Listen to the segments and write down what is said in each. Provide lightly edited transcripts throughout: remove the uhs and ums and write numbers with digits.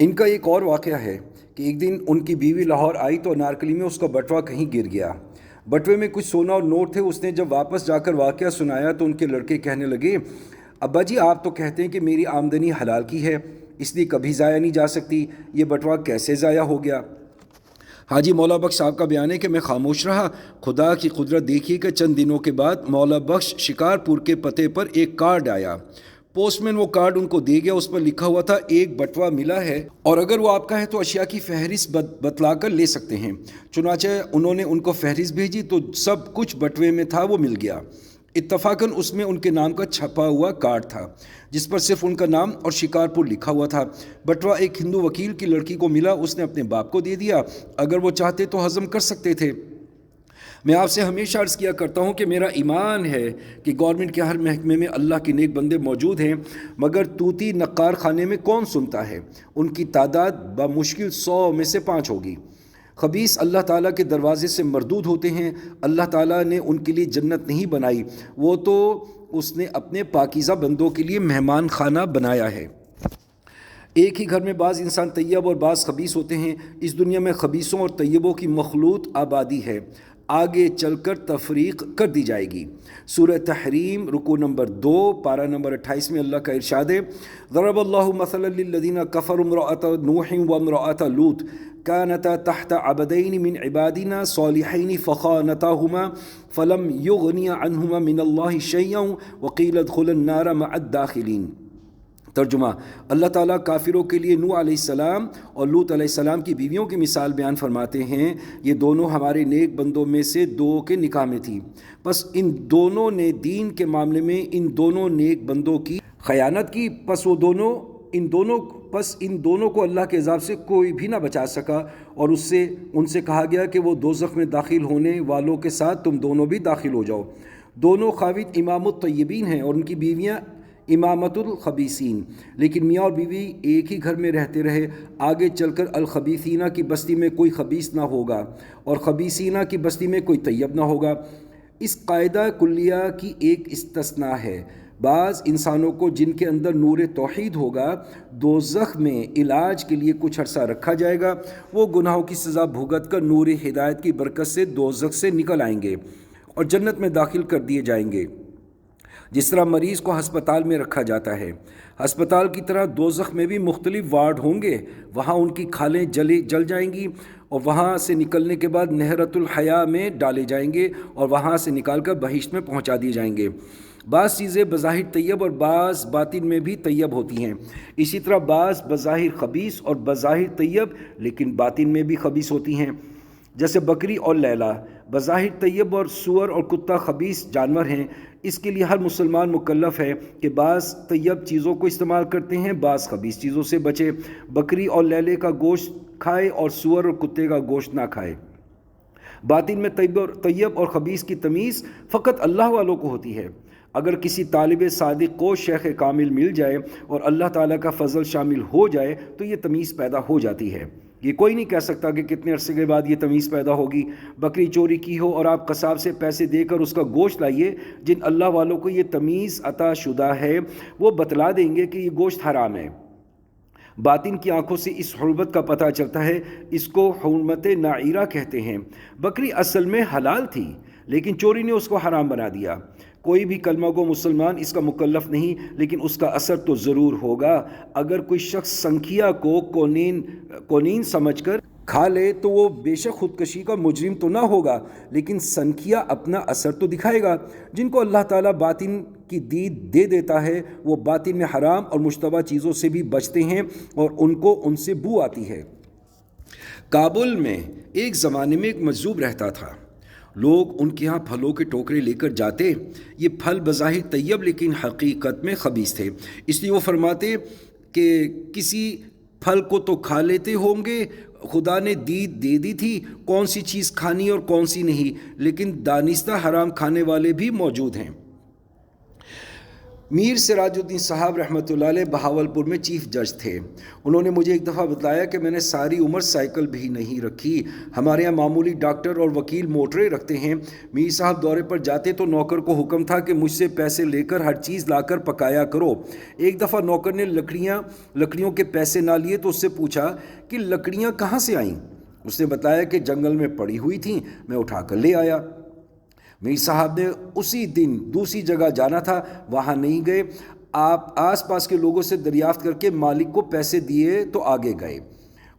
ان کا ایک اور واقعہ ہے کہ ایک دن ان کی بیوی لاہور آئی تو انارکلی میں اس کا بٹوا کہیں گر گیا۔ بٹوے میں کچھ سونا اور نوٹ تھے۔ اس نے جب واپس جا کر واقعہ سنایا تو ان کے لڑکے کہنے لگے، ابا جی آپ تو کہتے ہیں کہ میری آمدنی حلال کی ہے، اس لیے کبھی ضائع نہیں جا سکتی، یہ بٹوا کیسے ضائع ہو گیا؟ حاجی مولا بخش صاحب کا بیان ہے کہ میں خاموش رہا۔ خدا کی قدرت دیکھیے کہ چند دنوں کے بعد مولا بخش شکارپور کے پتے پر ایک کارڈ آیا۔ پوسٹ مین وہ کارڈ ان کو دے گیا، اس پر لکھا ہوا تھا ایک بٹوا ملا ہے اور اگر وہ آپ کا ہے تو اشیاء کی فہرست بتلا کر لے سکتے ہیں۔ چنانچہ انہوں نے ان کو فہرست بھیجی تو سب کچھ بٹوے میں تھا وہ مل گیا۔ اتفاقاً اس میں ان کے نام کا چھپا ہوا کارڈ تھا جس پر صرف ان کا نام اور شکارپور لکھا ہوا تھا۔ بٹوا ایک ہندو وکیل کی لڑکی کو ملا، اس نے اپنے باپ کو دے دیا، اگر وہ چاہتے تو ہضم کر سکتے تھے۔ میں آپ سے ہمیشہ عرض کیا کرتا ہوں کہ میرا ایمان ہے کہ گورنمنٹ کے ہر محکمے میں اللہ کے نیک بندے موجود ہیں، مگر طوطی نقار خانے میں کون سنتا ہے؟ ان کی تعداد بمشکل 100 میں سے 5 ہوگی۔ خبیث اللہ تعالیٰ کے دروازے سے مردود ہوتے ہیں۔ اللہ تعالیٰ نے ان کے لیے جنت نہیں بنائی، وہ تو اس نے اپنے پاکیزہ بندوں کے لیے مہمان خانہ بنایا ہے۔ ایک ہی گھر میں بعض انسان طیب اور بعض خبیث ہوتے ہیں۔ اس دنیا میں خبیثوں اور طیبوں کی مخلوط آبادی ہے، آگے چل کر تفریق کر دی جائے گی۔ سورہ تحریم رکوع نمبر 2 پارہ نمبر 28 میں اللہ کا ارشاد ہے، ضرب اللہ مثلا للذین کفروا امرأۃ نوح وامرأۃ لوط كانتا تحت عبدین من عبادنا صالحین فخانتاہما فلم یغنیا عنہما من اللہ شیئا وقیل ادخلا النار مع الداخلین۔ ترجمہ: اللہ تعالیٰ کافروں کے لیے نوح علیہ السلام اور لوط علیہ السلام کی بیویوں کی مثال بیان فرماتے ہیں، یہ دونوں ہمارے نیک بندوں میں سے 2 کے نکاح میں تھی، پس ان دونوں نے دین کے معاملے میں ان دونوں نیک بندوں کی خیانت کی، پس ان دونوں کو اللہ کے عذاب سے کوئی بھی نہ بچا سکا، اور ان سے کہا گیا کہ وہ دوزخ میں داخل ہونے والوں کے ساتھ تم دونوں بھی داخل ہو جاؤ۔ دونوں خاوند امام الطیبین ہیں اور ان کی بیویاں امامت الخبیثین، لیکن میاں اور بیوی ایک ہی گھر میں رہتے رہے۔ آگے چل کر الخبیثینہ کی بستی میں کوئی خبیث نہ ہوگا اور خبیثینہ کی بستی میں کوئی طیب نہ ہوگا۔ اس قاعدہ کلیہ کی ایک استثناء ہے، بعض انسانوں کو جن کے اندر نور توحید ہوگا دوزخ میں علاج کے لیے کچھ عرصہ رکھا جائے گا، وہ گناہوں کی سزا بھگت کر نور ہدایت کی برکت سے دوزخ سے نکل آئیں گے اور جنت میں داخل کر دیے جائیں گے۔ جس طرح مریض کو ہسپتال میں رکھا جاتا ہے، ہسپتال کی طرح دوزخ میں بھی مختلف وارڈ ہوں گے، وہاں ان کی کھالیں جل جائیں گی اور وہاں سے نکلنے کے بعد نہرۃ الحیاء میں ڈالے جائیں گے اور وہاں سے نکال کر بہشت میں پہنچا دیے جائیں گے۔ بعض چیزیں بظاہر طیب اور بعض باطن میں بھی طیب ہوتی ہیں، اسی طرح بعض بظاہر خبیث اور بظاہر طیب لیکن باطن میں بھی خبیث ہوتی ہیں، جیسے بکری اور لیلا بظاہر طیب اور سور اور کتا خبیث جانور ہیں۔ اس کے لیے ہر مسلمان مکلف ہے کہ بعض طیب چیزوں کو استعمال کرتے ہیں، بعض خبیث چیزوں سے بچے، بکری اور لیلے کا گوشت کھائے اور سور اور کتے کا گوشت نہ کھائے۔ باطن میں طیب اور خبیث کی تمیز فقط اللہ والوں کو ہوتی ہے۔ اگر کسی طالب صادق کو شیخ کامل مل جائے اور اللہ تعالیٰ کا فضل شامل ہو جائے تو یہ تمیز پیدا ہو جاتی ہے۔ یہ کوئی نہیں کہہ سکتا کہ کتنے عرصے کے بعد یہ تمیز پیدا ہوگی۔ بکری چوری کی ہو اور آپ قصاب سے پیسے دے کر اس کا گوشت لائیے، جن اللہ والوں کو یہ تمیز عطا شدہ ہے وہ بتلا دیں گے کہ یہ گوشت حرام ہے۔ باطن کی آنکھوں سے اس حرمت کا پتہ چلتا ہے، اس کو حرمت نعیرہ کہتے ہیں۔ بکری اصل میں حلال تھی لیکن چوری نے اس کو حرام بنا دیا۔ کوئی بھی کلمہ گو مسلمان اس کا مکلف نہیں، لیکن اس کا اثر تو ضرور ہوگا۔ اگر کوئی شخص سنکھیا کو کونین سمجھ کر کھا لے تو وہ بے شک خودکشی کا مجرم تو نہ ہوگا، لیکن سنکھیا اپنا اثر تو دکھائے گا۔ جن کو اللہ تعالیٰ باطن کی دید دے دیتا ہے وہ باطن میں حرام اور مشتبہ چیزوں سے بھی بچتے ہیں اور ان کو ان سے بو آتی ہے۔ کابل میں ایک زمانے میں ایک مجذوب رہتا تھا، لوگ ان کے ہاں پھلوں کے ٹوکرے لے کر جاتے، یہ پھل بظاہر طیب لیکن حقیقت میں خبیث تھے، اس لیے وہ فرماتے کہ کسی پھل کو تو کھا لیتے ہوں گے، خدا نے دید دے دی تھی کون سی چیز کھانی اور کون سی نہیں، لیکن دانستہ حرام کھانے والے بھی موجود ہیں۔ میر سراجالدین صاحب رحمۃ اللہ علیہ بہاولپور میں چیف جج تھے۔ انہوں نے مجھے ایک دفعہ بتلایا کہ میں نے ساری عمر سائیکل بھی نہیں رکھی۔ ہمارے یہاں معمولی ڈاکٹر اور وکیل موٹریں رکھتے ہیں۔ میر صاحب دورے پر جاتے تو نوکر کو حکم تھا کہ مجھ سے پیسے لے کر ہر چیز لا کر پکایا کرو۔ ایک دفعہ نوکر نے لکڑیوں کے پیسے نہ لیے تو اس سے پوچھا کہ لکڑیاں کہاں سے آئیں؟ اس نے بتایا کہ جنگل میں پڑی ہوئی تھیں، میں اٹھا کر لے آیا۔ میر صاحب نے اسی دن دوسری جگہ جانا تھا، وہاں نہیں گئے۔ آپ آس پاس کے لوگوں سے دریافت کر کے مالک کو پیسے دیے تو آگے گئے۔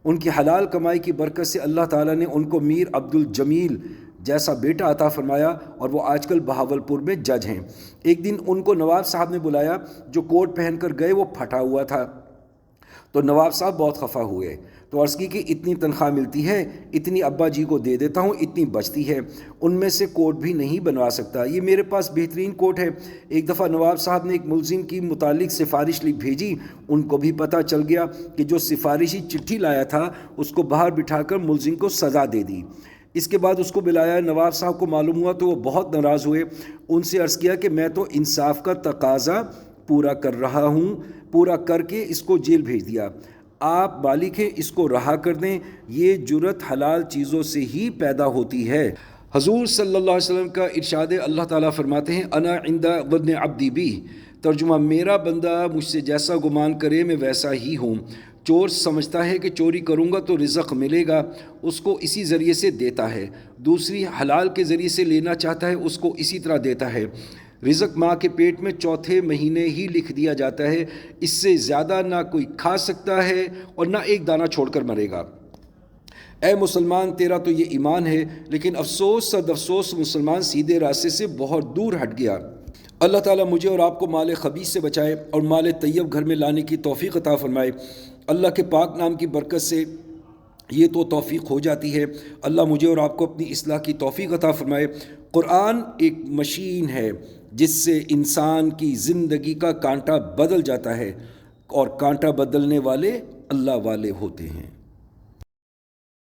ان کی حلال کمائی کی برکت سے اللہ تعالیٰ نے ان کو میر عبدالجمیل جیسا بیٹا عطا فرمایا اور وہ آج کل بہاولپور میں جج ہیں۔ ایک دن ان کو نواب صاحب نے بلایا، جو کوٹ پہن کر گئے وہ پھٹا ہوا تھا، تو نواب صاحب بہت خفا ہوئے، تو عرض کی کہ اتنی تنخواہ ملتی ہے، اتنی ابا جی کو دے دیتا ہوں، اتنی بچتی ہے، ان میں سے کوٹ بھی نہیں بنوا سکتا، یہ میرے پاس بہترین کوٹ ہے۔ ایک دفعہ نواب صاحب نے ایک ملزم کی متعلق سفارش لکھ بھیجی، ان کو بھی پتہ چل گیا کہ جو سفارشی چٹھی لایا تھا اس کو باہر بٹھا کر ملزم کو سزا دے دی۔ اس کے بعد اس کو بلایا، نواب صاحب کو معلوم ہوا تو وہ بہت ناراض ہوئے۔ ان سے عرض کیا کہ میں تو انصاف کا تقاضا پورا کر رہا ہوں، پورا کر کے اس کو جیل بھیج دیا، آپ مالک ہیں، اس کو رہا کر دیں، یہ جرت حلال چیزوں سے ہی پیدا ہوتی ہے۔ حضور صلی اللہ علیہ وسلم کا ارشاد، اللہ تعالیٰ فرماتے ہیں انا عند ظن عبدی بی، ترجمہ میرا بندہ مجھ سے جیسا گمان کرے میں ویسا ہی ہوں۔ چور سمجھتا ہے کہ چوری کروں گا تو رزق ملے گا، اس کو اسی ذریعے سے دیتا ہے، دوسری حلال کے ذریعے سے لینا چاہتا ہے، اس کو اسی طرح دیتا ہے۔ رزق ماں کے پیٹ میں چوتھے مہینے ہی لکھ دیا جاتا ہے، اس سے زیادہ نہ کوئی کھا سکتا ہے اور نہ ایک دانہ چھوڑ کر مرے گا۔ اے مسلمان، تیرا تو یہ ایمان ہے، لیکن افسوس صد افسوس مسلمان سیدھے راستے سے بہت دور ہٹ گیا۔ اللہ تعالیٰ مجھے اور آپ کو مال خبیث سے بچائے اور مال طیب گھر میں لانے کی توفیق عطا فرمائے۔ اللہ کے پاک نام کی برکت سے یہ تو توفیق ہو جاتی ہے۔ اللہ مجھے اور آپ کو اپنی اصلاح کی توفیق عطا فرمائے۔ قرآن ایک مشین ہے جس سے انسان کی زندگی کا کانٹا بدل جاتا ہے، اور کانٹا بدلنے والے اللہ والے ہوتے ہیں۔